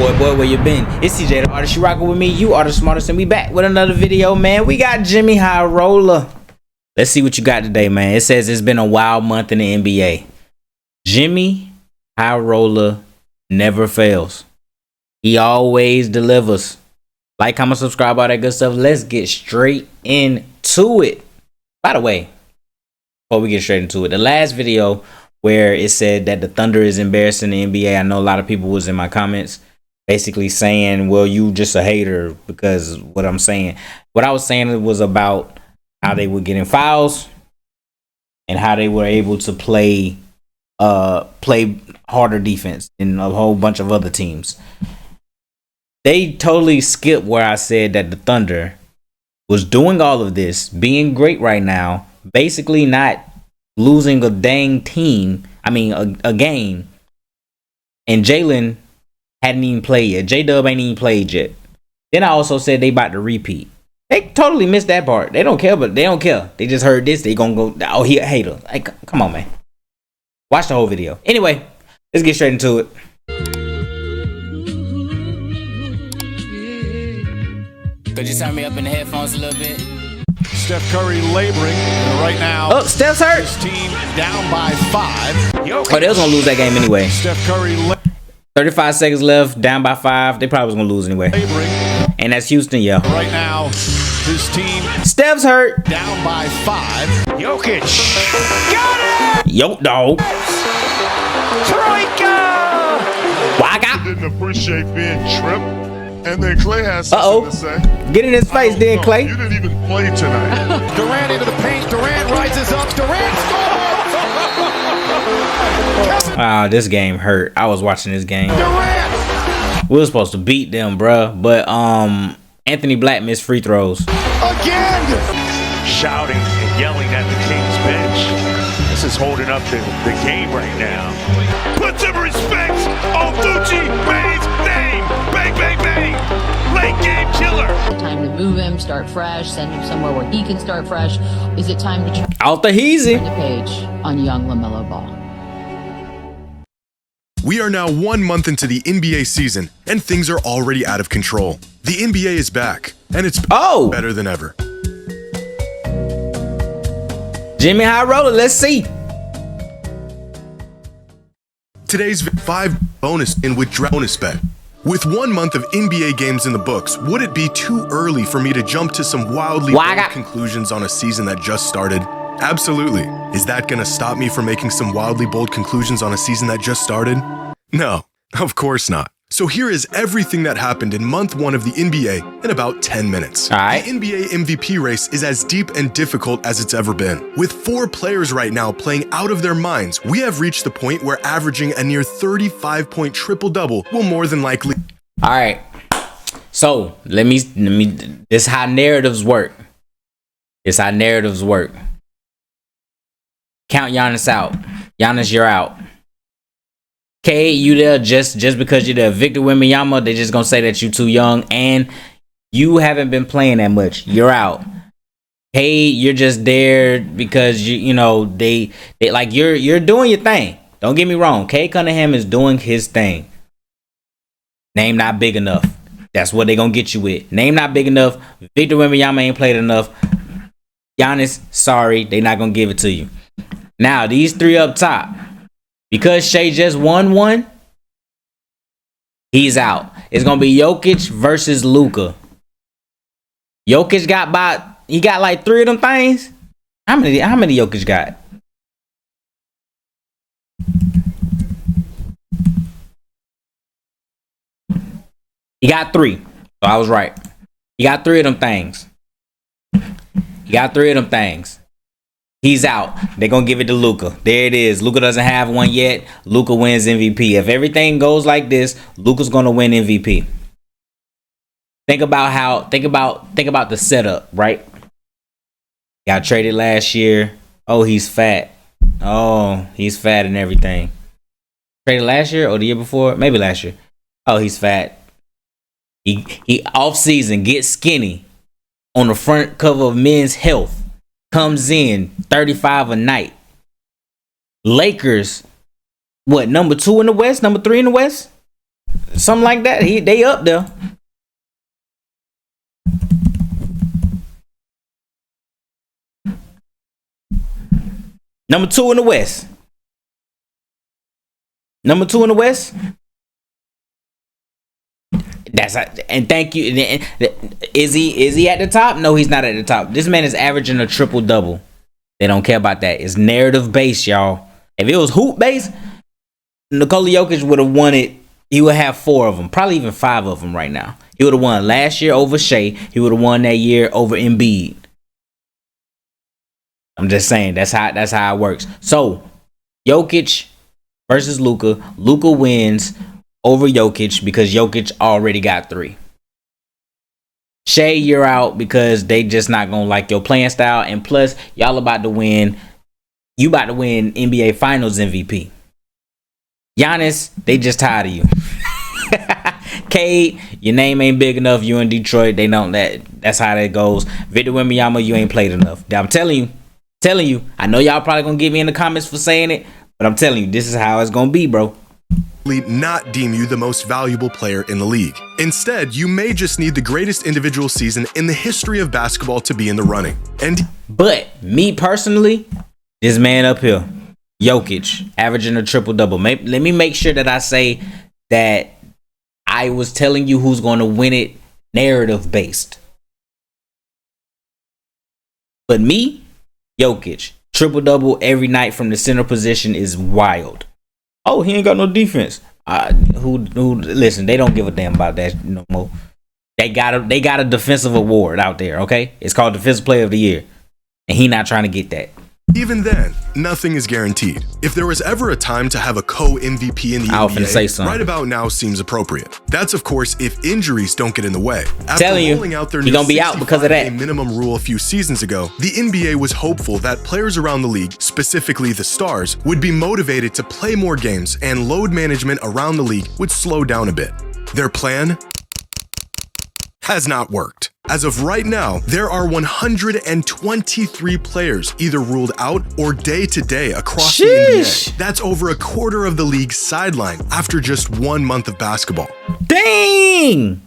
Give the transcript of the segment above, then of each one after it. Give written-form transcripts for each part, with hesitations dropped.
Boy, where you been? It's TeeJay, the artist. You rocking with me. You are the smartest, and we back with another video, man. We got Jimmy High Roller. Let's see what you got today, man. It says it's been a wild month in the NBA. Jimmy High Roller never fails. He always delivers. Like, comment, subscribe, all that good stuff. Let's get straight into it. By the way, before we get straight into it, the last video where it said that the Thunder is embarrassing the NBA, I know a lot of people was in my comments basically saying, well, you just a hater because what I'm saying. What I was saying was about how they were getting fouls and how they were able to play harder defense than a whole bunch of other teams. They totally skipped where I said that the Thunder was doing all of this, being great right now, basically not losing a dang team. I mean, a game. And Jalen hadn't even played yet. J-Dub ain't even played yet. Then I also said they about to repeat. They totally missed that part. They don't care, but they don't care. They just heard this. They gonna go, oh, he a hater. Like, come on, man. Watch the whole video. Anyway, let's get straight into it. Could you turn me up in the headphones a little bit? Steph Curry laboring right now. Oh, Steph's hurt. His team down by 5. Oh, they was gonna lose that game anyway. Steph Curry 35 seconds left, down by 5. They probably was gonna lose anyway. Laboring. And that's Houston, yo. Right now, his team Steph's hurt. down by 5. Jokic. Got it! Yo, dog. Troika! Waka. Didn't appreciate being tripped. And then Clay has something to say. Get in his face, then, Clay. You didn't even play tonight. Durant into the paint. Durant rises up. Durant scores! This game hurt. I was watching this game. Durant! We were supposed to beat them, bruh. But Anthony Black missed free throws. Again! Shouting and yelling at the Kings bench. This is holding up the game right now. Put some respect on Gucci Mane's name. Bang, bang, bang. Late game killer. Time to move him, start fresh, send him somewhere where he can start fresh. Is it time to Out the heezy. turn the page on young LaMelo Ball? We are now 1 month into the NBA season, and things are already out of control. The NBA is back, and it's better than ever. Jimmy High Roller, let's see. Today's 5 bonus in withdraw bonus bet. With 1 month of NBA games in the books, would it be too early for me to jump to some wildly bold conclusions on a season that just started? Absolutely. Is that gonna stop me from making some wildly bold conclusions on a season that just started? No, of course not. So here is everything that happened in month 1 of the NBA in about 10 minutes. All right. The NBA MVP race is as deep and difficult as it's ever been. With 4 players right now playing out of their minds, we have reached the point where averaging a near 35-point triple-double will more than likely... All right. So, let me this how narratives work. This how narratives work. Count Giannis out. Giannis, you're out. K, you there just because you're there. Victor Wembanyama, they just gonna say that you're too young and you haven't been playing that much. You're out. K, you're just there because you know they like you're doing your thing. Don't get me wrong. K Cunningham is doing his thing. Name not big enough. That's what they gonna get you with. Name not big enough. Victor Wembanyama ain't played enough. Giannis, sorry, they not gonna give it to you. Now these 3 up top. Because Shea just won one, he's out. It's gonna be Jokic versus Luka. Jokic got like 3 of them things. How many Jokic got? He got 3. So I was right. He got 3 of them things. He's out. They're going to give it to Luka. There it is. Luka doesn't have one yet. Luka wins MVP. If everything goes like this, Luka's going to win MVP. Think about the setup, right? Got traded last year. Oh, he's fat. Oh, he's fat and everything. Traded last year or the year before? Maybe last year. Oh, he's fat. He off season gets skinny on the front cover of Men's Health. Comes in 35 a night. Lakers, what, number 2 in the West? Number 3 in the West? Something like that. They up there. Number 2 in the West. Number 2 in the West. And thank you. Is he at the top? No, he's not at the top. This man is averaging a triple double. They don't care about that. It's narrative based, y'all. If it was hoop based, Nikola Jokic would have won it. He would have 4 of them, probably even 5 of them right now. He would have won last year over Shea. He would have won that year over Embiid. I'm just saying that's how it works. So Jokic versus Luka. Luka wins over Jokic because Jokic already got 3. Shea, you're out because they just not gonna like your playing style, and plus y'all about to win. You about to win NBA Finals MVP. Giannis, they just tired of you. Cade, your name ain't big enough. You in Detroit, they don't. That's how that goes. Victor Wembanyama, you ain't played enough. I'm telling you. I know y'all probably gonna get me in the comments for saying it, but I'm telling you, this is how it's gonna be, bro. Not deem you the most valuable player in the league. Instead, you may just need the greatest individual season in the history of basketball to be in the running. But me personally, this man up here, Jokic, averaging a triple double. Let me make sure that I say that I was telling you who's going to win it, narrative based. But me, Jokic, triple double every night from the center position is wild. Oh, he ain't got no defense. Listen, they don't give a damn about that no more. They got a defensive award out there, okay? It's called Defensive Player of the Year. And he not trying to get that. Even then, nothing is guaranteed. If there was ever a time to have a co-MVP in the NBA, right about now seems appropriate. That's of course if injuries don't get in the way. After rolling out their new gonna be out because of that minimum rule a few seasons ago, the NBA was hopeful that players around the league, specifically the stars, would be motivated to play more games and load management around the league would slow down a bit. Their plan has not worked. As of right now, there are 123 players either ruled out or day-to-day across the NBA. That's over a quarter of the league's sideline after just 1 month of basketball. Dang!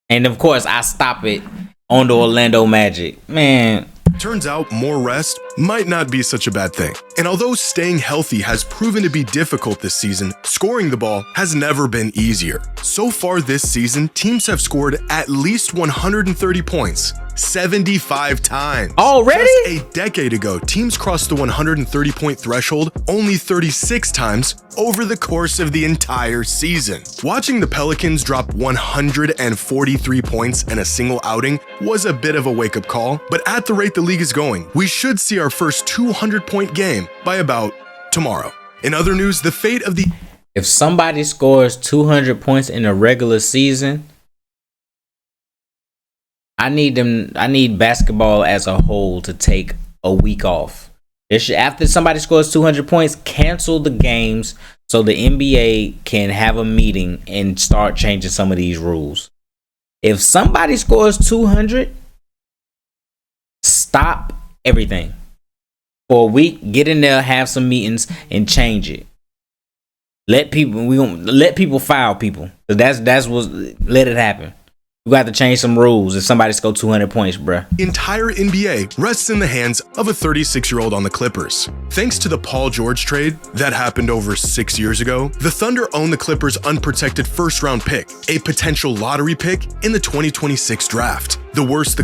And of course, I stop it on the Orlando Magic. Man. Turns out more rest might not be such a bad thing. And although staying healthy has proven to be difficult this season, scoring the ball has never been easier. So far this season, teams have scored at least 130 points 75 times. Already? Just a decade ago, teams crossed the 130-point threshold only 36 times over the course of the entire season. Watching the Pelicans drop 143 points in a single outing was a bit of a wake-up call, but at the rate the league is going, we should see our first 200-point game by about tomorrow. In other news, the fate of the... If somebody scores 200 points in a regular season, I need basketball as a whole to take a week off. After somebody scores 200 points, cancel the games so the NBA can have a meeting and start changing some of these rules. If somebody scores 200, stop everything for a week. Get in there, have some meetings, and change it. Let people foul people. That's what, let it happen. We got to change some rules if somebody scores 200 points, bruh. The entire NBA rests in the hands of a 36-year-old on the Clippers. Thanks to the Paul George trade that happened over 6 years ago, the Thunder own the Clippers' unprotected first-round pick, a potential lottery pick in the 2026 draft. The worst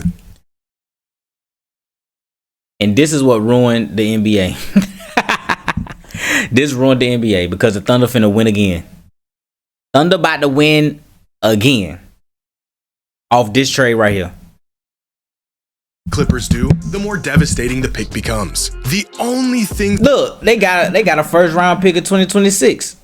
And this is what ruined the NBA. This ruined the NBA because the Thunder finna win again. Thunder about to win again off this trade right here. Clippers do, the more devastating the pick becomes. The only thing... Look, they got a first round pick of 2026.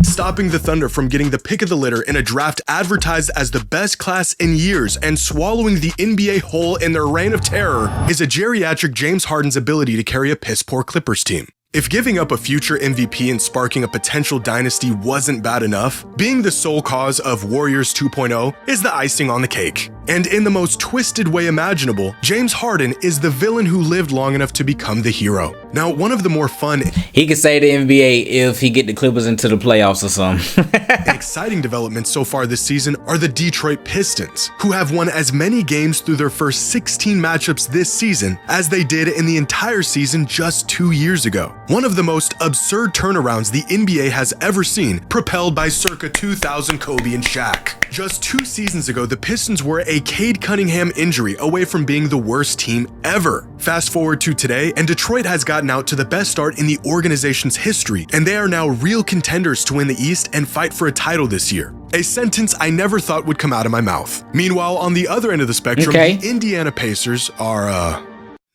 Stopping the Thunder from getting the pick of the litter in a draft advertised as the best class in years and swallowing the NBA whole in their reign of terror is a geriatric James Harden's ability to carry a piss-poor Clippers team. If giving up a future MVP and sparking a potential dynasty wasn't bad enough, being the sole cause of Warriors 2.0 is the icing on the cake. And in the most twisted way imaginable, James Harden is the villain who lived long enough to become the hero. Now, one of the more fun he could say the NBA if he get the Clippers into the playoffs or something. and exciting developments so far this season are the Detroit Pistons, who have won as many games through their first 16 matchups this season as they did in the entire season just 2 years ago. One of the most absurd turnarounds the NBA has ever seen, propelled by circa 2000 Kobe and Shaq. Just 2 seasons ago, the Pistons were a Cade Cunningham injury away from being the worst team ever. Fast forward to today, and Detroit has gotten out to the best start in the organization's history, and they are now real contenders to win the East and fight for a title this year. A sentence I never thought would come out of my mouth. Meanwhile, on the other end of the spectrum, the Indiana Pacers are,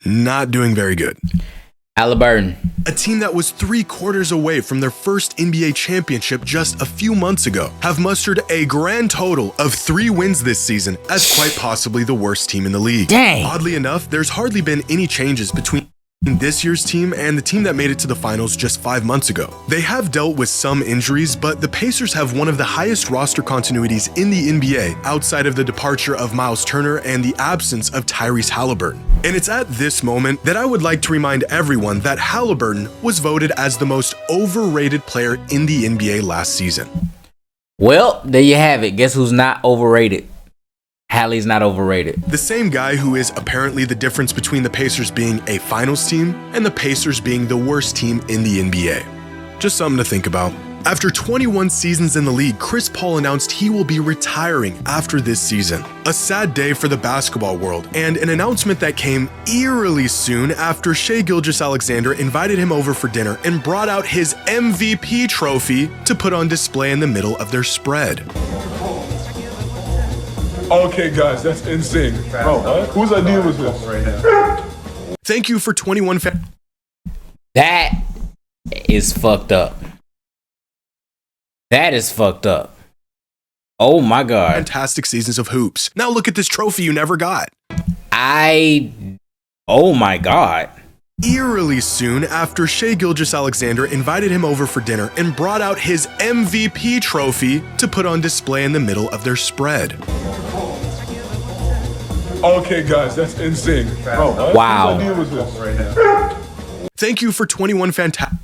not doing very good. Halliburton. A team that was 3/4 away from their first NBA championship just a few months ago have mustered a grand total of 3 wins this season as quite possibly the worst team in the league. Dang. Oddly enough, there's hardly been any changes between this year's team and the team that made it to the finals just 5 months ago. They have dealt with some injuries, but the Pacers have one of the highest roster continuities in the NBA outside of the departure of Miles Turner and the absence of Tyrese Halliburton. And it's at this moment that I would like to remind everyone that Halliburton was voted as the most overrated player in the NBA last season. Well, there you have it. Guess who's not overrated? Hallie's not overrated. The same guy who is apparently the difference between the Pacers being a finals team and the Pacers being the worst team in the NBA. Just something to think about. After 21 seasons in the league, Chris Paul announced he will be retiring after this season. A sad day for the basketball world, and an announcement that came eerily soon after Shai Gilgeous-Alexander invited him over for dinner and brought out his MVP trophy to put on display in the middle of their spread. Okay, guys, that's insane. Bro, whose idea was this? Thank you for 21 That is fucked up. That is fucked up. Oh my God. fantastic seasons of hoops. Now look at this trophy you never got. Oh my God. Eerily soon after Shai Gilgeous-Alexander invited him over for dinner and brought out his MVP trophy to put on display in the middle of their spread. Okay, guys, that's insane. Bro, wow. whose idea was this? Thank you for 21 fantastic.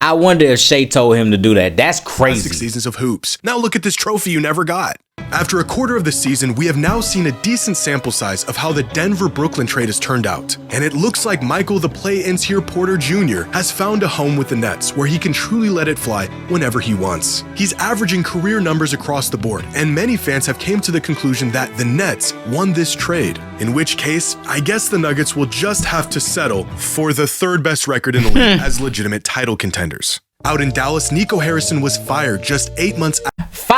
I wonder if Shai told him to do that. That's crazy. Seasons of hoops. Now look at this trophy you never got. After a quarter of the season, we have now seen a decent sample size of how the Denver-Brooklyn trade has turned out. And it looks like Michael the Play-Ins here Porter Jr. has found a home with the Nets where he can truly let it fly whenever he wants. He's averaging career numbers across the board, and many fans have came to the conclusion that the Nets won this trade. In which case, I guess the Nuggets will just have to settle for the 3rd best record in the league as legitimate title contenders. Out in Dallas, Nico Harrison was fired just 8 months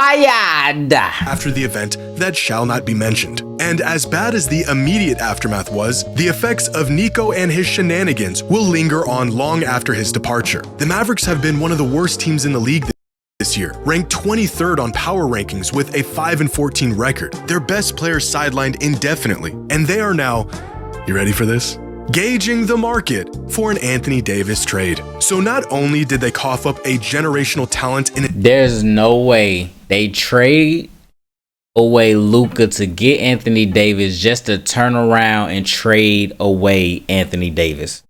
after the event that shall not be mentioned. And as bad as the immediate aftermath was, the effects of Nico and his shenanigans will linger on long after his departure. The Mavericks have been one of the worst teams in the league this year, ranked 23rd on power rankings with a 5-14 record. Their best players sidelined indefinitely, and they are now, you ready for this? Gauging the market for an Anthony Davis trade. So not only did they cough up a generational talent in There's no way they trade away Luka to get Anthony Davis just to turn around and trade away Anthony Davis.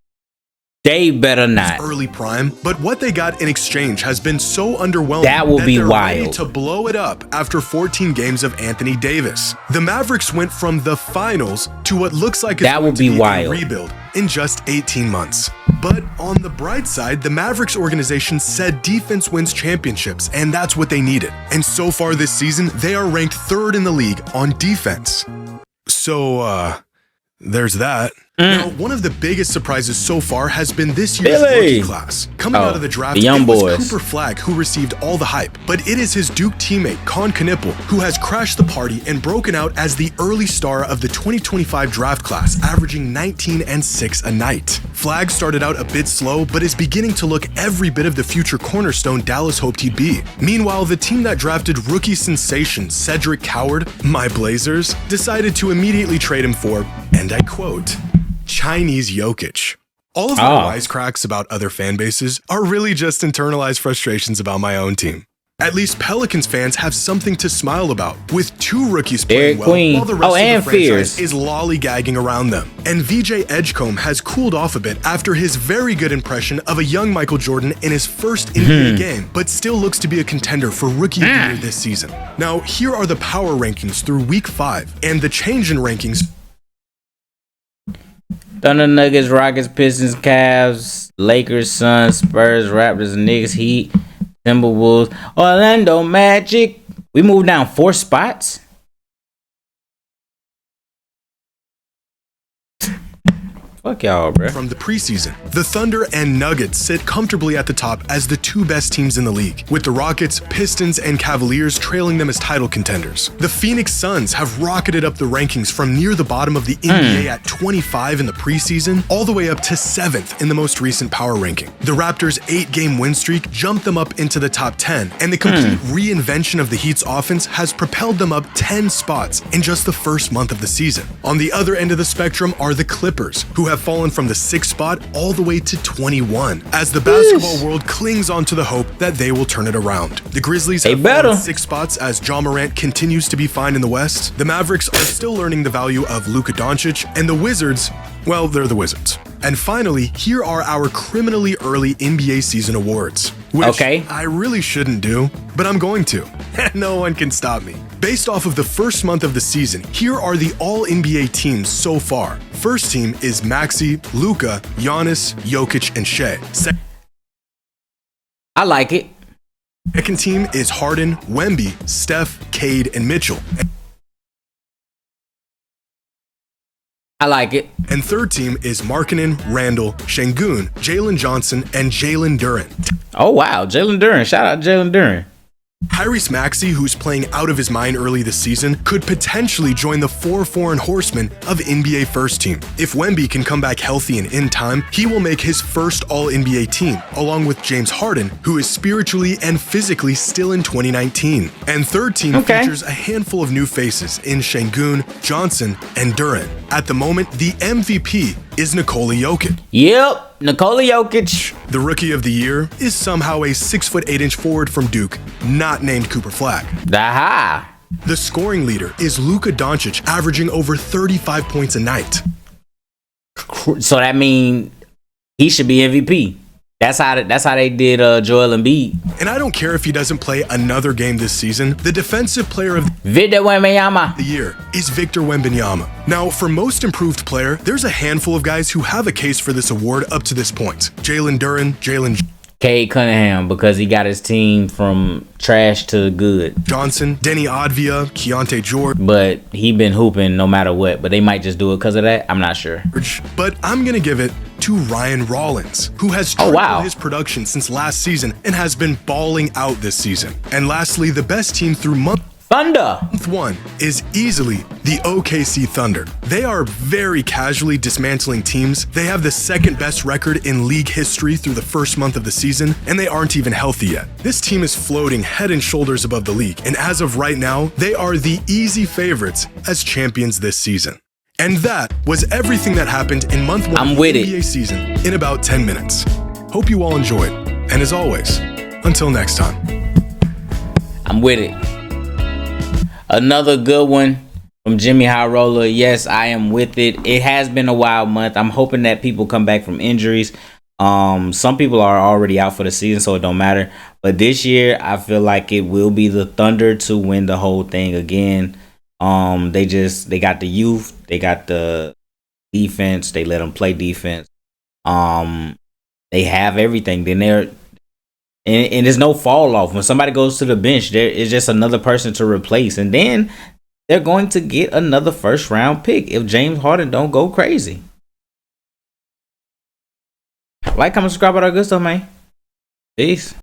They better not. Early prime, but what they got in exchange has been so underwhelming that will be they're wild. Ready to blow it up after 14 games of Anthony Davis. The Mavericks went from the finals to what looks like that will be wild. A rebuild in just 18 months. But on the bright side, the Mavericks organization said defense wins championships, and that's what they needed. And so far this season, they are ranked 3rd in the league on defense. So, there's that. Now, one of the biggest surprises so far has been this year's rookie class. Coming out of the draft, it was Cooper Flagg who received all the hype, but it is his Duke teammate, Con Knippel, who has crashed the party and broken out as the early star of the 2025 draft class, averaging 19 and 6 a night. Flagg started out a bit slow, but is beginning to look every bit of the future cornerstone Dallas hoped he'd be. Meanwhile, the team that drafted rookie sensation Cedric Coward, my Blazers, decided to immediately trade him for, and I quote, Chinese Jokic. All of my wisecracks about other fan bases are really just internalized frustrations about my own team. At least Pelicans fans have something to smile about, with 2 rookies playing well while the rest of the franchise is lollygagging around them. And VJ Edgecombe has cooled off a bit after his very good impression of a young Michael Jordan in his first NBA game, but still looks to be a contender for Rookie of the Year this season. Now, here are the power rankings through Week 5, and the change in rankings. Thunder, Nuggets, Rockets, Pistons, Cavs, Lakers, Suns, Spurs, Raptors, Knicks, Heat, Timberwolves, Orlando Magic. We moved down 4 spots. Fuck y'all, bro. From the preseason, the Thunder and Nuggets sit comfortably at the top as the 2 best teams in the league, with the Rockets, Pistons, and Cavaliers trailing them as title contenders. The Phoenix Suns have rocketed up the rankings from near the bottom of the NBA at 25 in the preseason, all the way up to 7th in the most recent power ranking. The Raptors' 8-game win streak jumped them up into the top 10, and the complete reinvention of the Heat's offense has propelled them up 10 spots in just the first month of the season. On the other end of the spectrum are the Clippers, who have fallen from the 6th spot all the way to 21, as the basketball world clings on to the hope that they will turn it around. The Grizzlies have fallen 6 spots as Ja Morant continues to be fine in the West. The Mavericks are still learning the value of Luka Doncic, and the Wizards, well, they're the Wizards. And finally, here are our criminally early NBA season awards, which I really shouldn't do, but I'm going to. No one can stop me. Based off of the first month of the season, here are the all-NBA teams so far. First team is Maxey, Luka, Giannis, Jokic, and Shea. I like it. Second team is Harden, Wemby, Steph, Cade, and Mitchell. I like it. And third team is Markkanen, Randall, Şengün, Jalen Johnson, and Jalen Duren. Oh, wow. Jalen Duren. Shout out Jalen Duren. Tyrese Maxey, who's playing out of his mind early this season, could potentially join the 4 foreign horsemen of NBA first team. If Wemby can come back healthy and in time, he will make his first All-NBA team, along with James Harden, who is spiritually and physically still in 2019. And third team features a handful of new faces in Şengün, Johnson, and Duren. At the moment, the MVP is Nikola Jokic. Yep, Nikola Jokic. The Rookie of the Year is somehow a 6'8" forward from Duke, not named Cooper Flag. Aha. The scoring leader is Luka Doncic, averaging over 35 points a night. So that means he should be MVP. That's how they did Joel Embiid. And I don't care if he doesn't play another game this season. The defensive player of the year is Victor Wembanyama. Now, for most improved player, there's a handful of guys who have a case for this award up to this point. Jalen Duren, Cade Cunningham, because he got his team from trash to good. Johnson, Denny Advia, Keontae George. But he been hooping no matter what. But they might just do it because of that. I'm not sure. But I'm going to give it to Ryan Rollins, who has tripled his production since last season and has been balling out this season. And lastly, the best team through month one is easily the OKC Thunder. They are very casually dismantling teams. They have the second best record in league history through the first month of the season, and they aren't even healthy yet. This team is floating head and shoulders above the league, and as of right now, they are the easy favorites as champions this season. And that was everything that happened in month 1 of the NBA season in about 10 minutes. Hope you all enjoyed, and as always, until next time. I'm with it. Another good one from Jimmy High Roller. Yes, I am with it. It has been a wild month. I'm hoping that people come back from injuries. Some people are already out for the season, so it don't matter. But this year, I feel like it will be the Thunder to win the whole thing again. They got the youth, they got the defense, they let them play defense. They have everything. Then and there's no fall off. When somebody goes to the bench, there is just another person to replace. And then they're going to get another first round pick if James Harden don't go crazy. Like, comment, subscribe, all that good stuff, man. Peace.